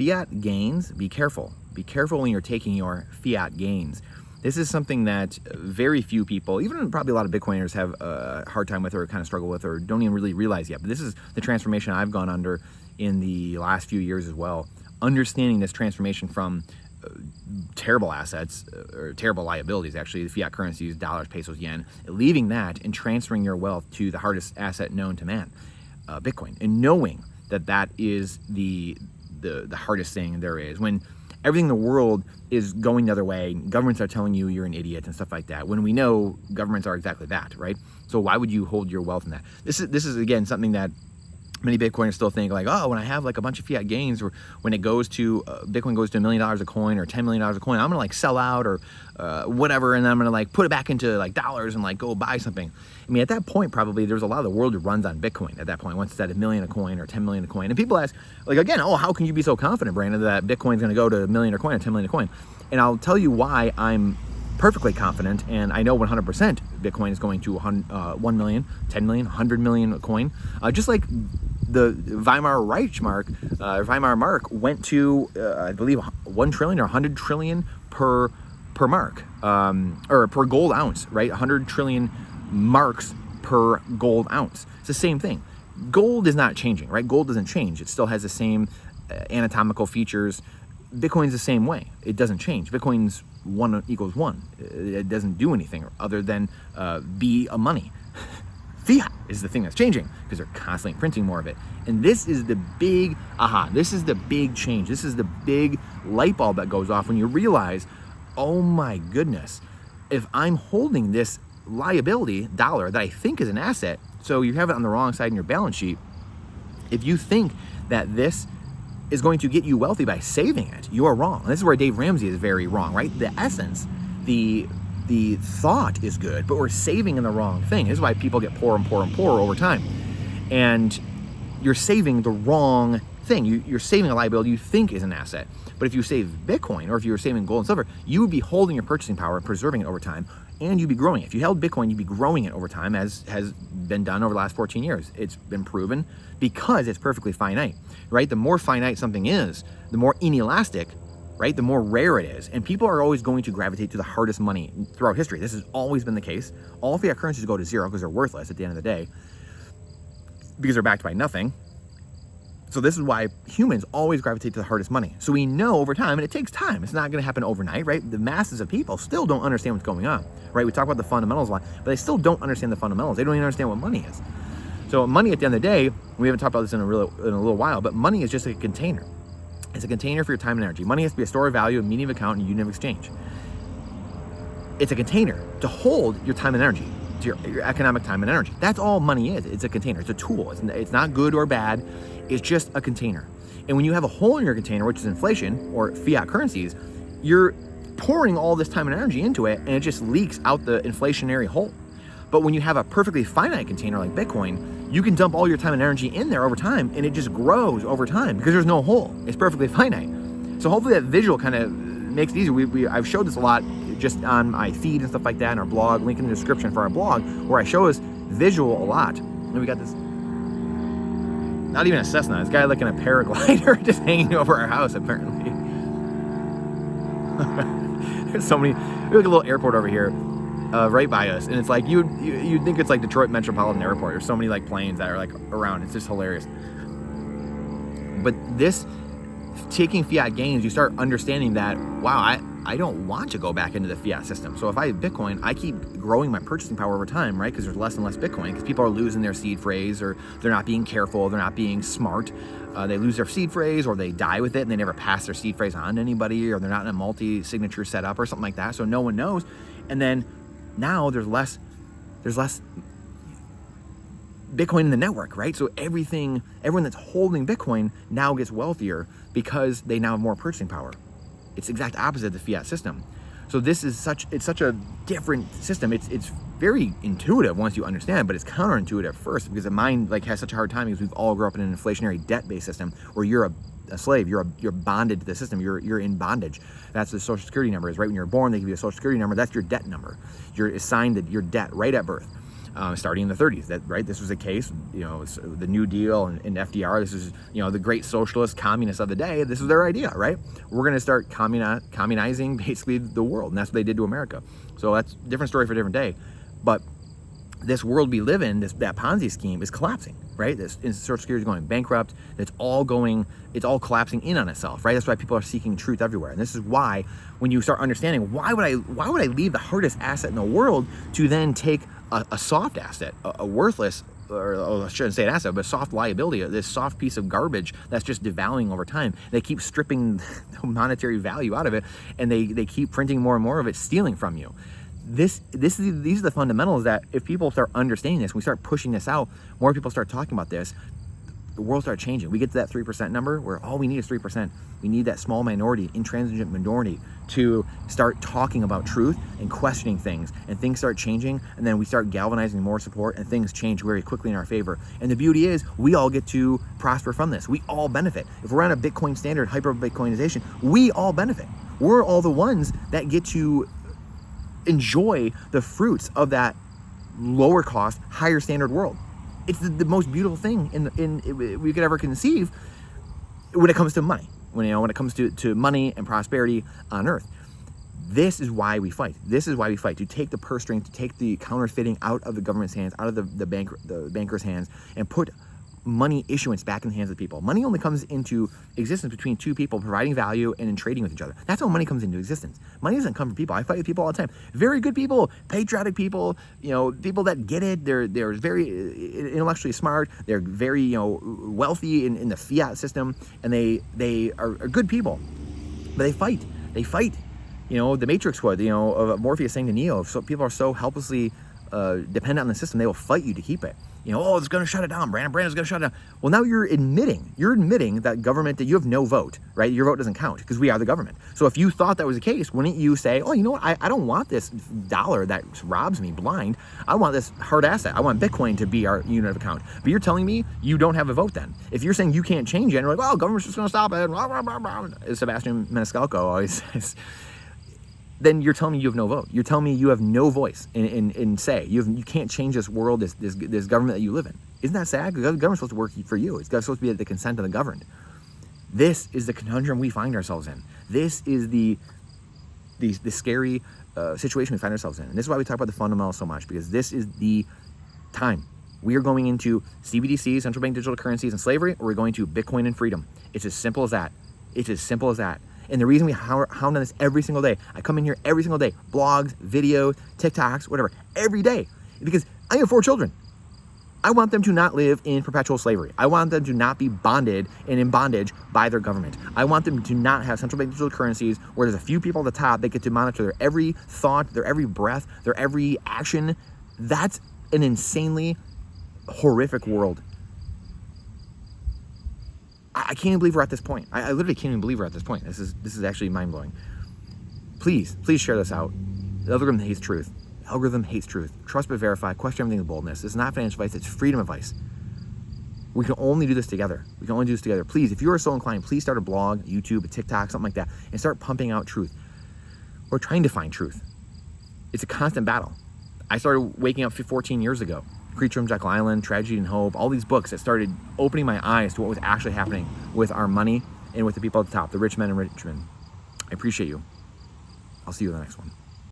fiat gains, be careful. Be careful when you're taking your fiat gains. This is something that very few people, even probably a lot of Bitcoiners, have a hard time with or kind of struggle with or don't even really realize yet. But this is the transformation I've gone under in the last few years as well. Understanding this transformation from terrible assets, or terrible liabilities actually, the fiat currencies, dollars, pesos, yen, leaving that and transferring your wealth to the hardest asset known to man, Bitcoin, and knowing that that is the hardest thing there is. When everything in the world is going the other way, governments are telling you you're an idiot and stuff like that, when we know governments are exactly that, right? So why would you hold your wealth in that? This is again something that many Bitcoiners still think like, oh, when I have like a bunch of fiat gains, or when it goes to Bitcoin goes to $1 million a coin or $10 million a coin, I'm gonna like sell out or whatever, and then I'm gonna like put it back into like dollars and like go buy something. I mean, at that point, probably there's a lot of the world that runs on Bitcoin at that point, once it's at $1 million a coin or 10 million a coin. And people ask, like, again, oh, how can you be so confident, Brandon, that Bitcoin's gonna go to $1 million a coin or 10 million a coin? And I'll tell you why I'm perfectly confident, and I know 100% Bitcoin is going to 1 million, 10 million, 100 million a coin. Just like the Weimar mark went to, I believe, 1 trillion or 100 trillion per mark, or per gold ounce, right? 100 trillion marks per gold ounce. It's the same thing. Gold is not changing, right? Gold doesn't change. It still has the same anatomical features. Bitcoin's the same way. It doesn't change. Bitcoin's 1 equals 1. It doesn't do anything other than be a money. Fiat is the thing that's changing because they're constantly printing more of it. And this is the big aha. This is the big change. This is the big light bulb that goes off when you realize, oh my goodness, if I'm holding this liability, dollar, that I think is an asset, so you have it on the wrong side in your balance sheet, if you think that this is going to get you wealthy by saving it, you are wrong. And this is where Dave Ramsey is very wrong, right? The essence, the thought is good, but we're saving in the wrong thing. This is why people get poorer and poorer and poorer over time. And you're saving the wrong thing. You're saving a liability you think is an asset. But if you save Bitcoin, or if you were saving gold and silver, you would be holding your purchasing power and preserving it over time, and you'd be growing it. If you held Bitcoin, you'd be growing it over time, as has been done over the last 14 years. It's been proven because it's perfectly finite, right? The more finite something is, the more inelastic, right? The more rare it is. And people are always going to gravitate to the hardest money throughout history. This has always been the case. All fiat currencies go to zero because they're worthless at the end of the day, because they're backed by nothing. So this is why humans always gravitate to the hardest money. So we know over time, and it takes time. It's not going to happen overnight, right? The masses of people still don't understand what's going on, right? We talk about the fundamentals a lot, but they still don't understand the fundamentals. They don't even understand what money is. So money, at the end of the day, we haven't talked about this in a little while, but money is just a container. It's a container for your time and energy. Money has to be a store of value, a medium of account, and a unit of exchange. It's a container to hold your time and energy, to your economic time and energy. That's all money is. It's a container. It's a tool. It's not good or bad. It's just a container. And when you have a hole in your container, which is inflation or fiat currencies, you're pouring all this time and energy into it, and it just leaks out the inflationary hole. But when you have a perfectly finite container like Bitcoin, you can dump all your time and energy in there over time, and it just grows over time because there's no hole. It's perfectly finite. So hopefully that visual kind of makes it easier. I've showed this a lot just on my feed and stuff like that, and our blog, link in the description for our blog, where I show us visual a lot. And we got this, not even a Cessna, this guy like in a paraglider just hanging over our house apparently. There's so many, there's like a little airport over here right by us, and it's like you'd think it's like Detroit Metropolitan Airport. There's so many like planes that are like around. It's just hilarious. But this, taking fiat gains, you start understanding that, wow, I don't want to go back into the fiat system. So if I have Bitcoin, I keep growing my purchasing power over time, right? Because there's less and less Bitcoin, because people are losing their seed phrase, or they're not being careful, they're not being smart. They lose their seed phrase, or they die with it and they never pass their seed phrase on to anybody, or they're not in a multi-signature setup or something like that, so no one knows. And then now there's less Bitcoin in the network, right? So everyone that's holding Bitcoin now gets wealthier because they now have more purchasing power. It's the exact opposite of the fiat system. So this is such a different system. It's very intuitive once you understand, but it's counterintuitive first, because the mind like has such a hard time, because we've all grew up in an inflationary debt-based system where you're a slave, you're bonded to the system, you're in bondage. That's the social security number is, right? When you're born, they give you a social security number, that's your debt number. You're assigned your debt right at birth. starting in the 30s. This was a case, the New Deal and FDR. This is, the great socialist communists of the day. This was their idea, right? We're going to start communizing basically the world, and that's what they did to America. So that's a different story for a different day. But this world we live in, that Ponzi scheme is collapsing, right? This Social Security is going bankrupt. It's all collapsing in on itself, right? That's why people are seeking truth everywhere. And this is why, when you start understanding, why would I leave the hardest asset in the world to then take a soft asset, a worthless, or I shouldn't say an asset, but a soft liability, this soft piece of garbage that's just devaluing over time. They keep stripping the monetary value out of it, and they keep printing more and more of it, stealing from you. These are the fundamentals that if people start understanding this, we start pushing this out, more people start talking about this, the world starts changing. We get to that 3% number where all we need is 3%. We need that small minority, intransigent minority, to start talking about truth and questioning things, and things start changing, and then we start galvanizing more support, and things change very quickly in our favor. And the beauty is, we all get to prosper from this. We all benefit. If we're on a Bitcoin standard, hyper-Bitcoinization, we all benefit. We're all the ones that get to enjoy the fruits of that lower cost, higher standard world. It's the most beautiful thing we could ever conceive when it comes to money. When it comes to money and prosperity on earth. This is why we fight. This is why we fight, to take the purse string, to take the counterfeiting out of the government's hands, out of the bankers' hands, and put money issuance back in the hands of people. Money only comes into existence between two people providing value and in trading with each other. That's how money comes into existence. Money doesn't come from people. I fight with people all the time. Very good people, patriotic people, people that get it. They're very intellectually smart. They're very, wealthy in the fiat system, and they are good people. But they fight. They fight. The Matrix would, of Morpheus saying to Neo, so people are so helplessly dependent on the system, they will fight you to keep it. It's going to shut it down. Brandon's going to shut it down. Well, now you're admitting that government, that you have no vote, right? Your vote doesn't count because we are the government. So if you thought that was the case, wouldn't you say, oh, you know what? I don't want this dollar that robs me blind. I want this hard asset. I want Bitcoin to be our unit of account. But you're telling me you don't have a vote then. If you're saying you can't change it, and you're like, well, government's just going to stop it, as Sebastian Maniscalco always says, then you're telling me you have no vote. You're telling me you have no voice in say. You can't change this world, this government that you live in. Isn't that sad? Because the government's supposed to work for you. It's supposed to be at the consent of the governed. This is the conundrum we find ourselves in. This is the scary situation we find ourselves in. And this is why we talk about the fundamentals so much, because this is the time. We are going into CBDCs, central bank digital currencies, and slavery, or we're going to Bitcoin and freedom. It's as simple as that. It's as simple as that. And the reason we hound on this every single day, I come in here every single day, blogs, videos, TikToks, whatever, every day, because I have 4 children. I want them to not live in perpetual slavery. I want them to not be bonded and in bondage by their government. I want them to not have central bank digital currencies where there's a few people at the top that get to monitor their every thought, their every breath, their every action. That's an insanely horrific world. I can't even believe we're at this point. I literally can't even believe we're at this point. This is actually mind-blowing. Please share this out. The algorithm hates truth. The algorithm hates truth. Trust but verify. Question everything with boldness. It's not financial advice. It's freedom advice. We can only do this together. We can only do this together. Please, if you are so inclined, please start a blog, YouTube, a TikTok, something like that, and start pumping out truth. We're trying to find truth. It's a constant battle. I started waking up 14 years ago. Creature from Jekyll Island, Tragedy and Hope, all these books that started opening my eyes to what was actually happening with our money and with the people at the top, the rich men and rich men. I appreciate you. I'll see you in the next one.